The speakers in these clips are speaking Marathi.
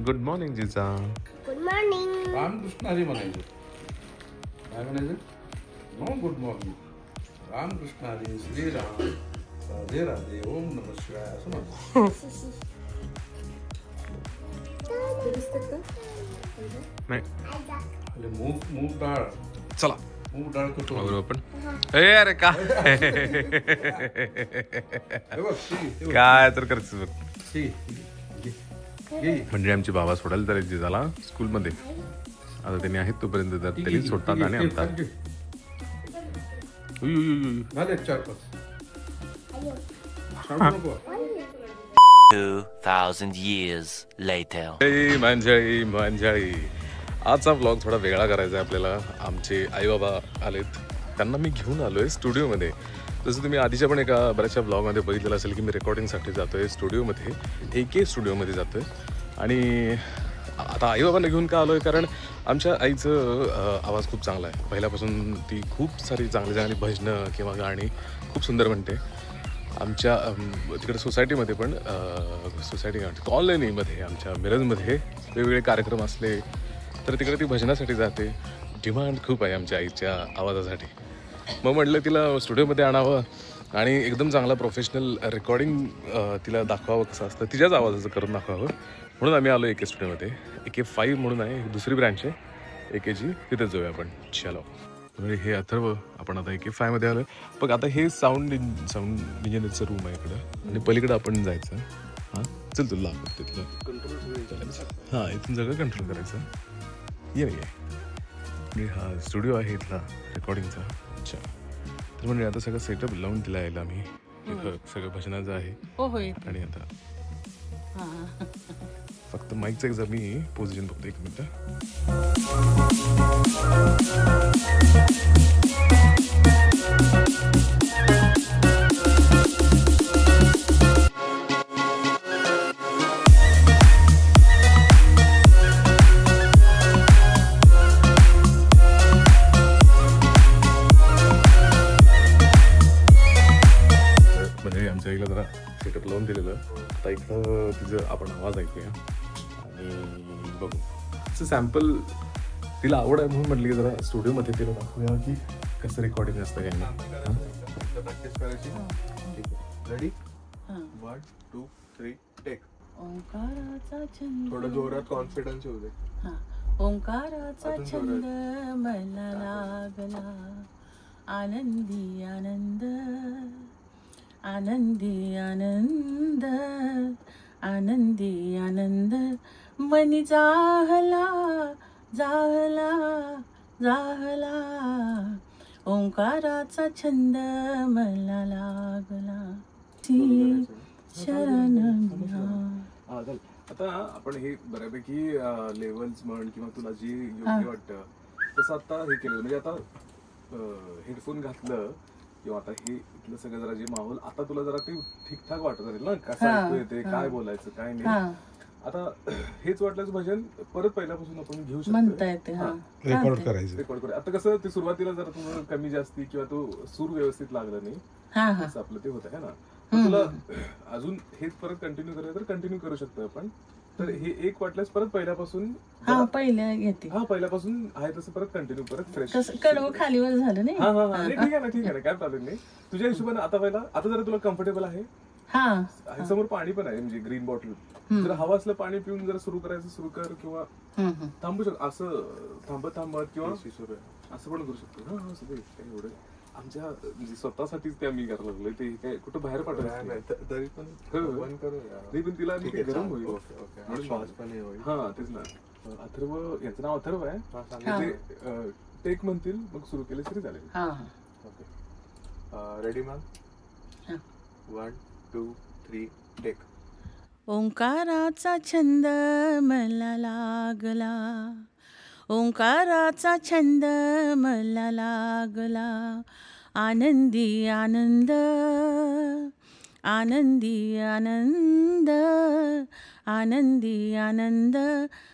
गुड मॉर्निंग जिजा. Good morning. रामकृष्ण हरी म्हणायचं. काय म्हणायचं? No good morning. Ramkrishna Hari, Shriram, Radhe Radhe, ओम नमः शिवाय असं म्हणतो. नाही मूग डाळ. चला मूग डाळ कुठं? आपण अरे काय हे बघ, काय तर करतेस बघ. शी, घे. म्हणजे आमचे बाबा सोडायला तर जिजाला स्कूलमध्ये. आता त्यांनी आहेत तोपर्यंत तर त्यांनी सोडतात आणि आणतात. झाले 4-5. सांगू नको. 2000 years later. मंजळी आजचा व्लॉग थोडा वेगळा करायचा आहे आपल्याला. आमचे आई बाबा आलेत, त्यांना मी घेऊन आलोय स्टुडिओमध्ये. जसं तुम्ही आधीच्या पण एका बऱ्याचशा ब्लॉगमध्ये बघितलेलं असेल की मी रेकॉर्डिंगसाठी जातोय स्टुडिओमध्ये, AK स्टुडिओमध्ये जातोय. आणि आता आईबाबांना घेऊन का आलोय, कारण आमच्या आईचं आवाज खूप चांगला आहे. पहिल्यापासून ती खूप सारी चांगली चांगली भजनं किंवा गाणी खूप सुंदर म्हणते. आमच्या तिकडे सोसायटीमध्ये पण सोसायटी कॉलनीमध्ये आमच्या मिरजमध्ये वेगवेगळे कार्यक्रम असले तर तिकडे ती भजनासाठी जाते. डिमांड खूप आहे आमच्या आईच्या आवाजासाठी. मग म्हटलं तिला स्टुडिओमध्ये आणावं आणि एकदम चांगला प्रोफेशनल रेकॉर्डिंग तिला दाखवावं कसं असतं, तिच्याच आवाजाचं करून दाखवावं. म्हणून आम्ही आलो AK स्टुडिओमध्ये. AK5 म्हणून आहे, दुसरी ब्रँच आहे AKची, तिथेच जाऊया आपण. चलो. म्हणजे हे अथर्व, आपण आता AK5 मध्ये आलो. बघ आता हे साऊंड इंजिनियरचं रूम आहे इकडं आणि पलीकडं आपण जायचं. हां चल तुला लागत तिथलं कंट्रोल. हां इथून सगळं कंट्रोल करायचं. ये म्हणजे हा स्टुडिओ आहे इथला रेकॉर्डिंगचा. अच्छा, तर म्हणजे आता सगळं सेटअप लावून दिला यायला मी. सगळं भजनाचं आहे. आणि आता फक्त माईकचं एक जर मी पोझिशन बघतो. 1 मिनिट. म्हणजे आमच्या आईला जरा सेटअप लावून दिलेलं. आता इकडं तिचं आपण आवाज ऐकूया आणि बघू. असं सॅम्पल तिला आवड आहे म्हणून म्हटली की जरा स्टुडिओमध्ये तिला दाखवूया की कसं रेकॉर्डिंग असतं काय. प्रॅक्टिस करायची. रेडी? 1 2 3 टेक. ओंकाराचा छंद. थोडं जोरात कॉन्फिडन्स येऊ दे. ओंकाराचा छंद मला लागला, आनंदी आनंद, आनंदी आनंद, आनंदी आनंद, मनी जाहला जाहला जाहला, ओंकाराचा छंद मला लागला, शरण घ्या. आता आपण हे बऱ्यापैकी लेवल्स म्हण किंवा तुला जे योग्य वाटतं तसं आता हे केलं. म्हणजे आता हेडफोन घातलं किंवा आता हे इथलं सगळं जरा जे माहोल आता तुला जरा ते ठीकठाक वाटत असेल ना, कसं ऐकू येते, काय बोलायचं काय नाही. आता हेच वाटल्याचं भजन परत पहिल्यापासून आपण घेऊ शकतो, रेकॉर्ड करायचं. आता कसं ते सुरुवातीला जरा तुम्हाला कमी जास्ती किंवा तो सूर व्यवस्थित लागला नाही असं आपलं ते होत आहे ना. तुला अजून हेच परत कंटिन्यू करायचं तर कंटिन्यू करू शकतो आपण. तर हे एक वाटल्यास परत पहिल्यापासून पहिल्यापासून आहे तसं परत कंटिन्यू परत फ्रेश कडव खालीवर झालं नाही. ठीक आहे ना काय प्रॉब्लेम नाही. तुझ्या हिशोबाने आता आता जरा तुला कम्फर्टेबल आहे. समोर पाणी पण आहे म्हणजे ग्रीन बॉटल. जर हवा असलं पाणी पिऊन जरा सुरू करायचं सुरू कर किंवा थांबू शकतो असं थांबत किंवा असं पण करू शकतो. एवढं आमच्या म्हणजे स्वतःसाठीच ते आम्ही करायला लागलोय. ते काय कुठं बाहेर पाठवायचं तरी पण तिला गरम होईल. हा तेच ना. अथर्व यांचं नाव अथर्व आहे. टेक म्हणतील मग सुरू केले तरी चालेल. Ready ma'am? 1 2 3 टेक. ओंकाराचा छंद मला लागला, ओंकाराचा छंद मला लागला, आनंदी आनंद, आनंदी आनंद, आनंदी आनंद,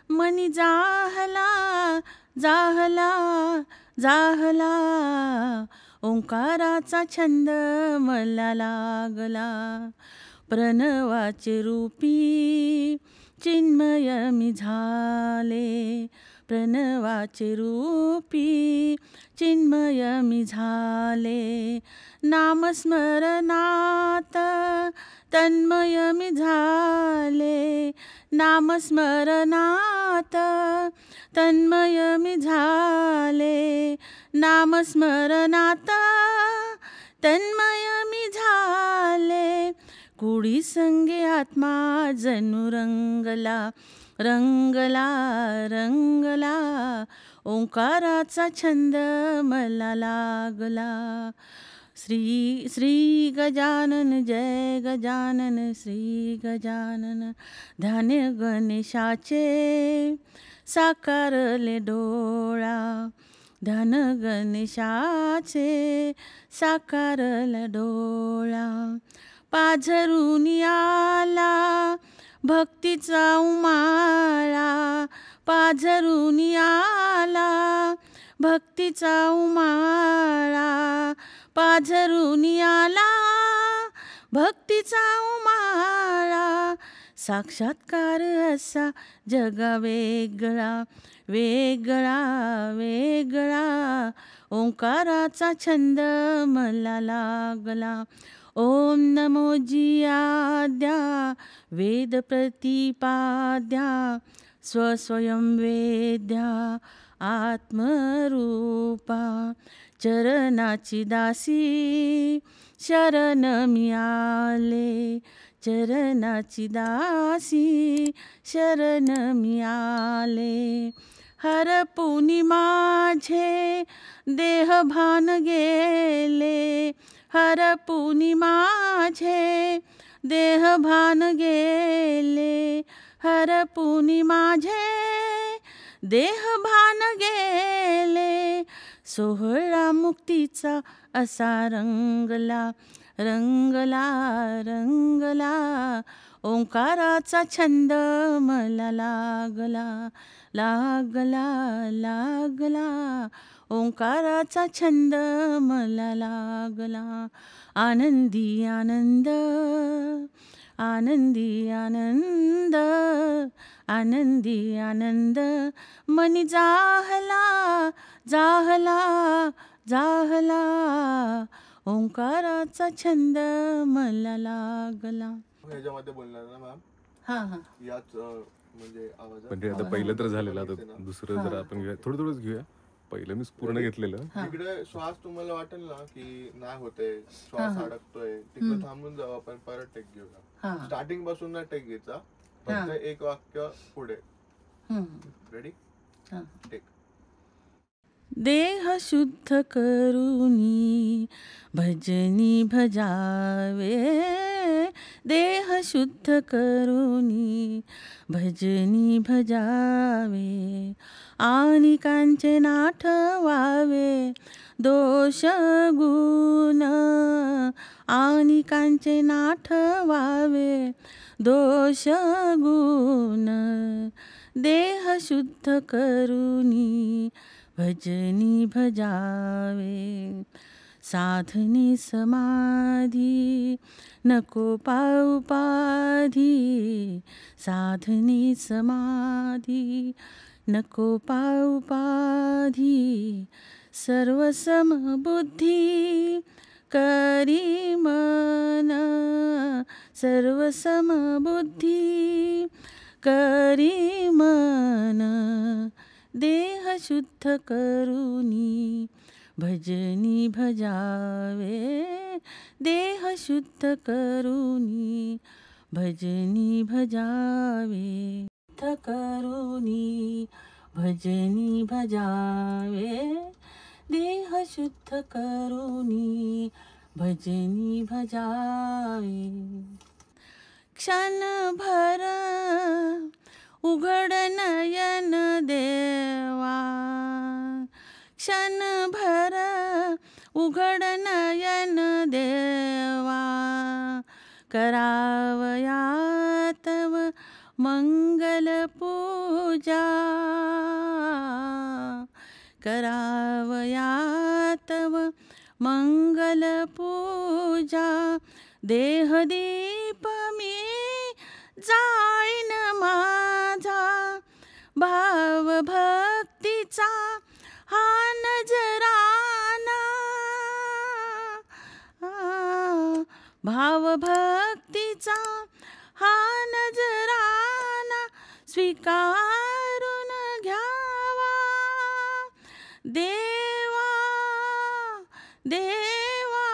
मनी जाहला जाहला जाहला, ओंकाराचा छंद मला लागला, प्रणवाचे रूपी चिन्मय मी झाले प्रणवाचे रूपी, चिन्मय मी झाले नामस्मरणात, तन्मय मी झाले नामस्मरणात, तन्मय मी झाले नामस्मरणात, तन्मय मी झाले. कुडी संगे आत्मा जणू रंगला, रंगला रंगला, ओंकाराचा छंद मला लागला. श्री श्री गजानन जय गजानन, श्री गजानन. धान्य गणेशाचे साकारले डोळा, धन गणेशाचे साकारले डोळा. पाझरून आला भक्तीचा उमाळा, पाझरून आला भक्तीचा उमाळा, पाझरून आला भक्तीचा उमाळा. साक्षात्कार असा जगा वेगळा, वेगळा वेगळा, ओंकाराचा छंद मला लागला. ओम नमो जियाद्या वेद प्रतिपाद्या, स्वस्वयं वेद्या आत्मरूपा. चरणाची दासी शरण मी आले, चरणाची दासी शरण मी आले. हरपुनी माझे देहभान गेले, हरपुनी माझे देहभान गेले, हरपुनी माझे देहभान गेले. सोहळा मुक्तीचा असा रंगला, रंगला रंगला, ओंकाराचा छंद मला लागला, लागला लागला, ओंकाराचा छंद मला लागला. आनंदी आनंद, आनंदी आनंद, आनंदी आनंद, मनी जाहला जाहला जाहला, ओंकाराचा छंद मला लागला. ह्याच्यामध्ये बोलणार ना मॅम, हां हां याच म्हणजे आवाजात. म्हणजे आता पहिलं तर झालेलं, आता दुसरं जर आपण घेऊया, थोडं थोडंच घेऊया. पहिलं मी पूर्ण घेतलेलं. इकडे श्वास तुम्हाला वाटेल ना की नाही होते, श्वास अडकतोय, तिकडे थांबून जाऊ आपण, परत टेक घेऊया. स्टार्टिंग पासून ना टेक घ्यायचा, फक्त एक वाक्य पुढे. Ready, take. देह शुद्ध करुनी भजनी भजावे, देह शुद्ध करुनी भजनी भजावे. आणि कांचे नाठवावे दोष गुण, आणि कांचे नाठवावे दोष गुण. देह शुद्ध करुनी भजनी भजावे. साधनी समाधी नको पाउपाधी, साधनी समाधी नको पाउपाधी. सर्व समबुद्धी करी मन, सर्व समबुद्धी करी मन. देह शुद्ध करुनी भजनी भजावे, देह शुद्ध करुनी भजनी भजावे. शुद्ध करुनी भजनी भजावे, देह शुद्ध करुनी भजनी भजावे. क्षणभर उघड नयन देवा, क्षणभर उघड नयन देवा. करावया तव मंगल पूजा, करावया तव मंगल पूजा. देह दीप मी जाईन मा भाव भक्तीचा हा नजराना, भाव भक्तीचा हा नजराना स्वीकारून घ्यावा. देवा देवा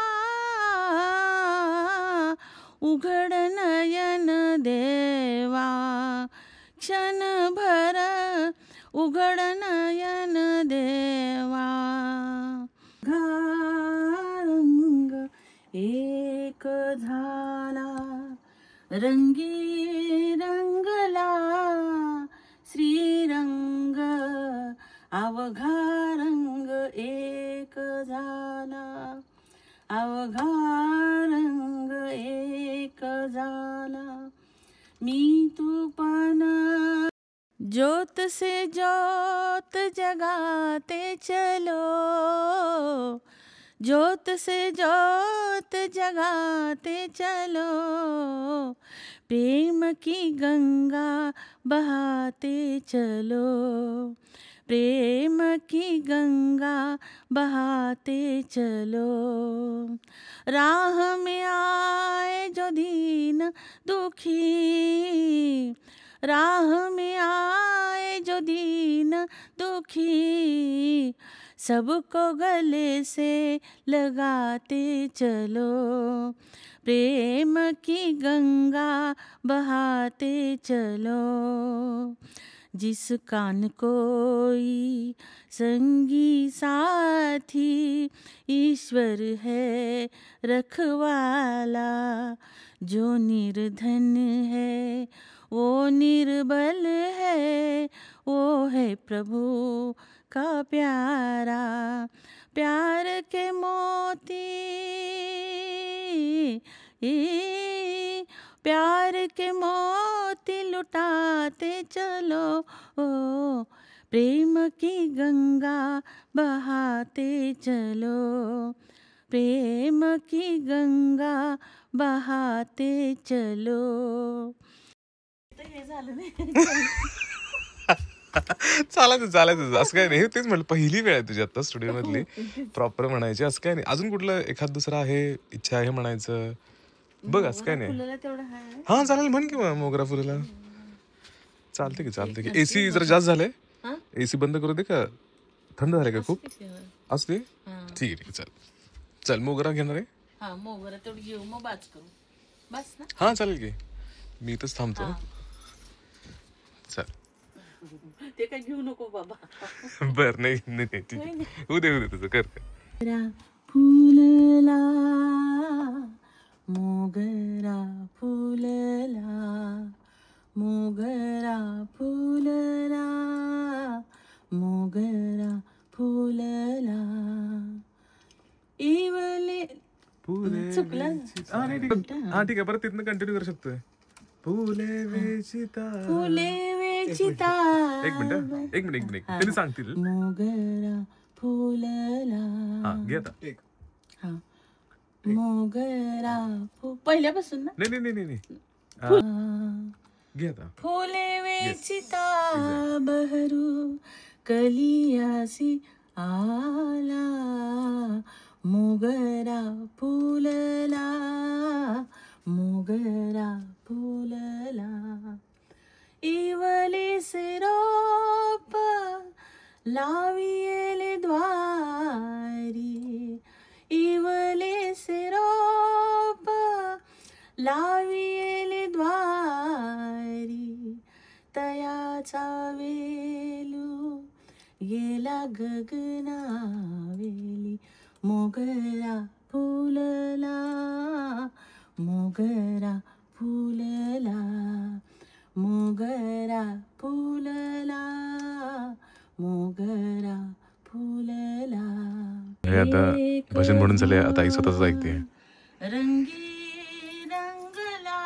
उघड नयन देवा, क्षणभर उघड नयन देवा. रंग एक झाला रंगी रंगला श्रीरंग, अवघा रंग एक झाला, अवघा रंग एक झाला. मी तू पण ज्योत से ज्योत जगाते चलो, ज्योत से ज्योत जगाते चलो. प्रेम की गंगा बहाते चलो, प्रेम की गंगा बहाते चलो. राह में आए जो दीन दुखी, राह में आए जो दीन दुखी, सबको गले से लगाते चलो. प्रेम की गंगा बहाते चलो. जिस कान कोई संगी साथी, ईश्वर है रखवाला. जो निर्धन है वो निर्बल है, वो है प्रभु का प्यारा. प्यार के मोती, प्यार के मोती लुटाते चलो. ओ प्रेम की गंगा बहाते चलो, प्रेम की गंगा बहाते चलो. हे झालं नाही. चालायचं असं काय नाही. तेच म्हटलं पहिली वेळ आहे तुझी आता स्टुडिओ मधली प्रॉपर म्हणायची. असं काय नाही. अजून कुठलं एखाद दुसरा आहे, इच्छा आहे म्हणायचं बघ. असं काय नाही. हा चालेल म्हण की मग मोगरा फुलेला. चालते की चालते की. एसी जरा जास्त झालंय, एसी बंद करू दे का? थंड झाले का खूप? असते ठीक आहे. चल चल मोगरा घेणार आहे. मोगरा तेवढी घेऊ मग बाज करू. बस ना. हा चालेल की. मी इथंच थांबतो. चल ते काय घेऊ नको बाबा. बर नाही नाही ठीक आहे. उद्या तुझं कर. फुलला मोगरा फुलला, मोगरा फुलला, मोगरा फुलला. इवले चुकलं. हा ठीक आहे. परत तिथनं कंटिन्यू करू शकतोय. फुले वेचिता, फुले वेचिता. एक मिनिट त्यांनी सांगतील. मोगरा फुलला. हा घे आता. हा मोगरा पहिल्यापासून ना. नाही घे आता. फुले वेचिता बहरू कलियासी आला, मोगरा फुलला, मोगरा फुलला. इवले से रोप लावियले द्वारी, इवले से रोप लावियले द्वारी. तयाचा वेलू गेला गगनावेली, मोगरा फुलला, मोगरा फुलला, मोगरा फुलला, मोगरा फुलला. हे आता भजन म्हणून झाले. आता आई स्वतःच ऐकते. रंगी रंगला.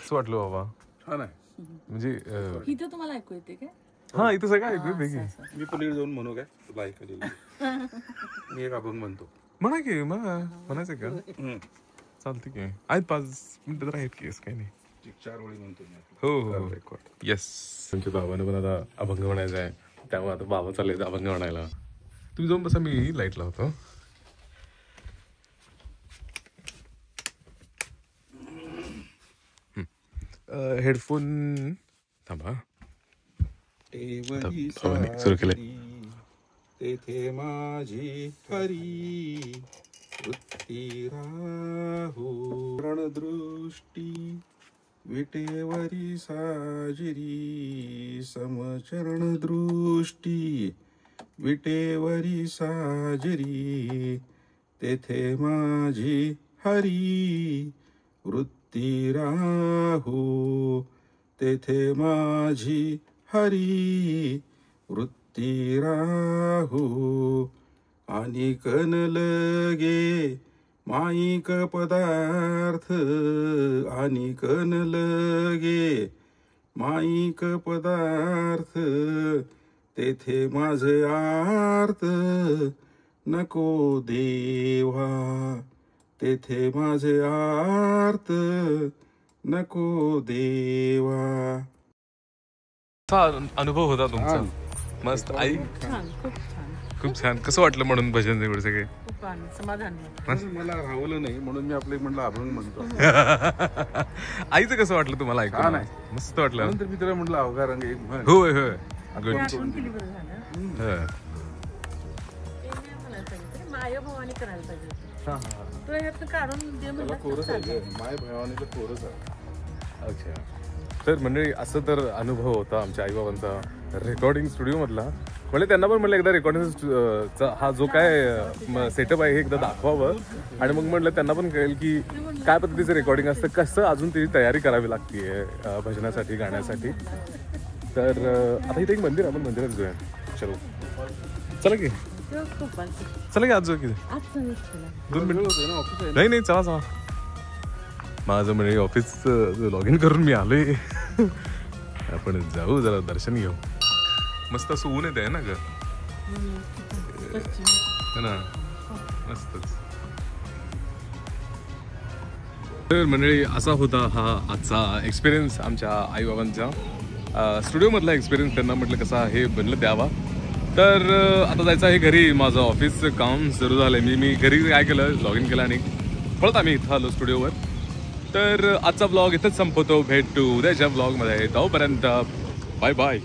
असं वाटलं बाबा. छान आहे. म्हणजे इथं तुम्हाला ऐकू येते काय? हा इथं सगळं ऐकू येते. मी पलीकडे जाऊन म्हणू काय तुला ऐकायला? मी एक अभंग म्हणतो. म्हणा की म्हणायचं का? चालते की. आहेत 5 मिनिटं तर आहेत की. काही नाही. 4 ओळी म्हणतो मी. हो हो येस. तुमच्या बाबाने पण आता अभंग म्हणायचा आहे, त्यामुळे आता बाबा चालले अभंग म्हणायला. तुम्ही जाऊन बसा, मी लाईट लावतो. हेडफोन थांबा. टेवली सुरू केलंय. सागरी, तेथे माझी हरी वृत्ती राहो रणदृष्टी विटेवरी साजिरी समचरण दृष्टी विटेवरी साजिरी तेथे माझी हरी वृत्ती राहो तेथे माझी हरी वृत्ती राहो आणि कन लगे माईक पदार्थ आणि कन लगे माईक पदार्थ तेथे माझे आर्त नको देवा तेथे माझे आर्त नको देवा. असा अनुभव होता तुमचा मस्त. आई छान, खूप छान, खूप छान. कसं वाटलं म्हणून भजन एवढे सगळे? खूप समाधान वाटलं. मला राहवलं नाही म्हणून मी आपले म्हटलं अभंग म्हणतो. आईचं कसं वाटलं तुम्हाला हा ऐकून? नाही. मस्त वाटलं. नंतर मी त्याला म्हटलं अवघा रंग एक म्हण. होय होय आपली आठवण केली बरं झालं. हं. ते नाही म्हणायला पाहिजे, ते माया भावाने करायला पाहिजे होतं. तो ह्यातनं काढून दे त्याला म्हणलं कोरस आहे ग. माय भवानीचं कोरस आहे. अच्छा. तर मंडळी असं तर अनुभव होता आमच्या आईबाबांचा रेकॉर्डिंग स्टुडिओमधला. म्हणजे त्यांना पण म्हणलं एकदा रेकॉर्डिंग हा जो काय सेटअप आहे हे एकदा दाखवावं, आणि मग म्हटलं त्यांना पण कळेल की काय पद्धतीचं रेकॉर्डिंग असतं, कसं अजून त्याची तयारी करावी लागते भजनासाठी गाण्यासाठी. तर आता इथे एक मंदिर, आपण मंदिरात जाऊया. चलो चला की, खूप बालकी. चला की आज जाऊ की. आजचा वेळ केला. 2 मिनिट. होते ना ऑफिस आहे. नाही नाही चला चला. माझं म्हणजे ऑफिस लॉग इन करून मी आलोय. आपण जाऊ, जरा दर्शन घेऊ. मस्त असं ऊन येत आहे ना ग, है ना, मस्तच. तर मंडळी असा होता हा आजचा एक्सपिरियन्स आमच्या आईबाबांचा स्टुडिओमधला एक्सपिरियन्स. त्यांना म्हटलं कसा आहे बनलं द्यावा. तर आता जायचं आहे घरी. माझं ऑफिसचं काम सुरू झालं आहे. मी घरी काय केलं, लॉग इन केलं आणि परत आम्ही इथं आलो स्टुडिओवर. तर आजचा ब्लॉग इथंच संपवतो. भेटू उद्याच्या ब्लॉगमध्ये. तोपर्यंत बाय बाय.